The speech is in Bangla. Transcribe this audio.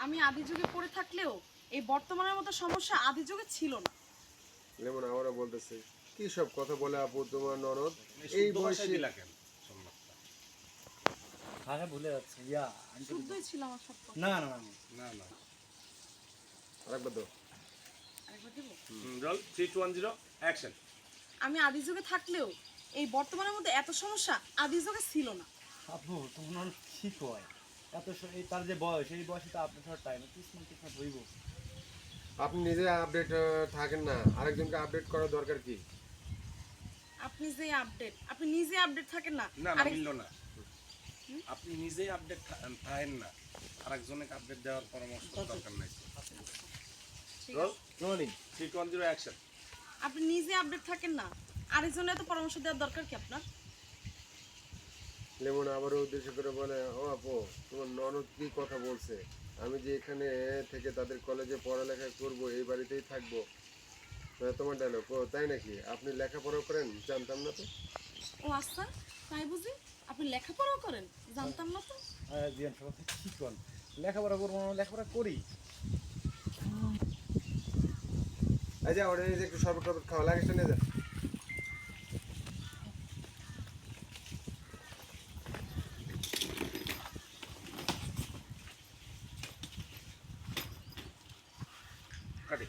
আমি আদি যুগে পড়ে থাকলেও এই বর্তমানের মতো সমস্যা আদি যুগে ছিল না। যেমন আমরা বলতেছে কি সব কথা বলে আপু তোমার ননদ এই বয়সে কেন সম্মানটা? ভাষা ভুলে যাচ্ছে ইয়া শুদ্ধই ছিল আমার সব কথা। না না না না না আরেকবার দাও। আরেকবার দেবো? Roll 3 2 1 0 action. আমি আদি যুগে থাকলেও এই বর্তমানের মধ্যে এত সমস্যা আদি যুগে ছিল না। আপু তোমার ঠিক হয় এত এই তার যে বয়স এই বয়সে তো আপনার ধর টাইম কিসমত হইব। আপনি নিজে আপডেট থাকেন না, আরেকজনকে আপডেট করার দরকার কি? আপনি যে আপডেট, আপনি নিজে আপডেট থাকেন না। না না আরেক- মিললো না। আপনি নিজেই আপডেট থাকেন না, আরেকজনকে আপডেট দেওয়ার পরামর্শ দরকার নাই। ঠিক রোল আছে। Rolling 3 2 1 0 action. আপনি নিজে আপডেট থাকেন না, আরেকজনের এত পরামর্শ দেওয়ার দরকার কি আপনার? লেমন আবারও উদ্দেশ্য করে বলে, ও আপু তোমার ননদ কি কথা বলছে, আমি যে এখানে থেকে তাদের কলেজে পড়ালেখা করব, এই বাড়িতেই থাকবো। তোমার ডায়লগ, ও তাই নাকি? আপনি লেখাপড়া করেন? জানতাম না তো। ও আচ্ছা, তাই বুঝি? আপনি লেখাপড়াও করেন? জানতাম না তো। জিয়ান সব ঠিক কর লেখাপড়া করবো না লেখাপড়া করি। এই যে ওটা এই যে একটু শরবত টরবত খাওয়া লাগে, নিয়ে যা। কাটি।